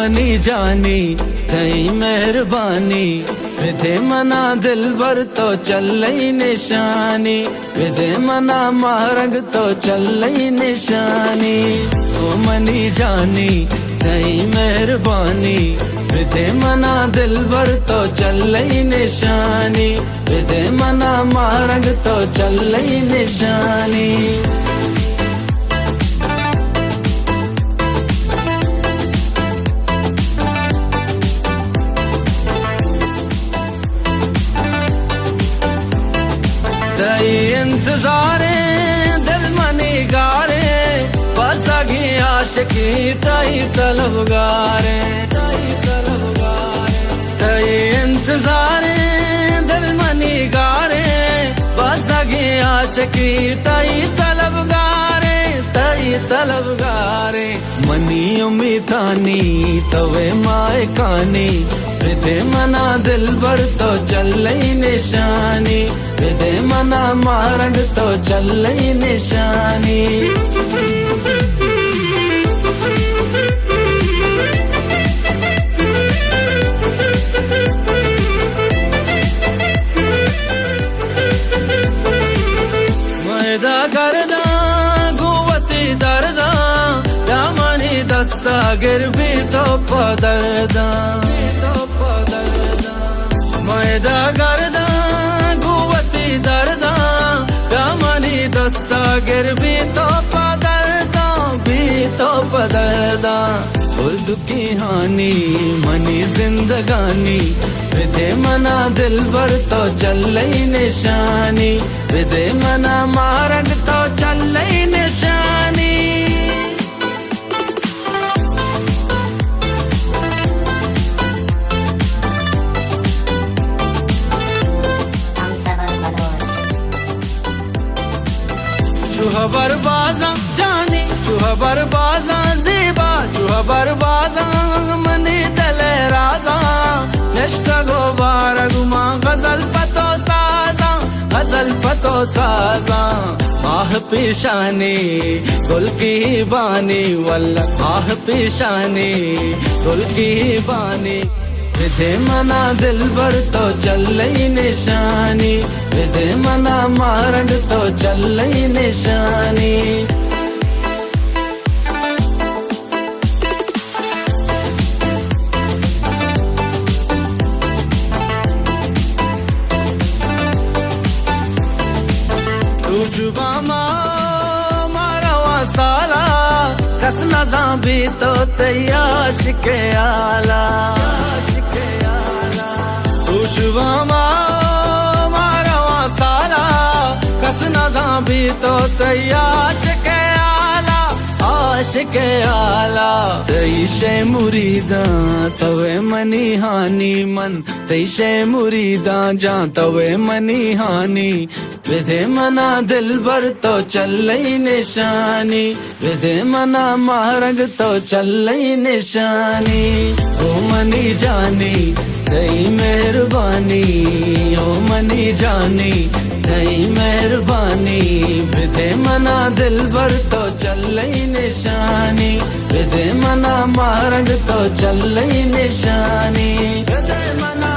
money जानी थई मेहरबानी विधे मना दिल भर तो चलई निशानी विधे मना मारंग तो चलई निशानी ओ मनी जानी थई मेहरबानी विधे मना दिल भर तो चलई निशानी विधे मना मारंग तो चलई निशानी तई इंतजारे दिल मनी गारे बस आगी आशिकी तई तलबगारे तई इंतजारे दिल मनी गारे बस आगी आशिकी तई तलबगारे मनी उम्मीदानी तवे माए कानी विधे मना दिल भर तो चलई निशानी विधे मना मारंग तो चलई निशानी मैदा करदा गुवती दर्दा दामनी दस्ता गिरबी तो पदरदा मैदा करदा गुवती दर्दा दामनी दस्ता गिरबी तो पदरदा उर्दू की हानि मनी जिंदगानी विधे मना दिल भर तो चलई निशानी विधे मना मारंग तो चलई निशानी चूहा बरबाजा जानी चूहा बरबाजा ज़ेबा चूहा बरबाजा मनी तले राजा नश्ता गोबार गुमा गजल पतो साजा माह पेशानी गुल की बानी वल्ला माह पेशानी गुल की बानी विधे मना दिल भर तो चलई निशानी विधे मना मारंग तो चलई निशानी तू जुबा मारवा साला कस नज़ा भी तो तैयाश के आला खुशबा मारवा साला कस नज़ा भी तो तैयाश के आला तई शे मुरीदा तवे मनी हानि मन तई शे मुरीदा जा तवे मनी हानि विधे मना दिल भर तो चलई निशानी विधे मना मारंग तो चलई निशानी ओ मनी जानी थई मेहरबानी ओ मनी जानी थई मेहरबानी विधे मना दिल भर तो चलई निशानी विधे मना मारंग तो चलई निशानी विधे मना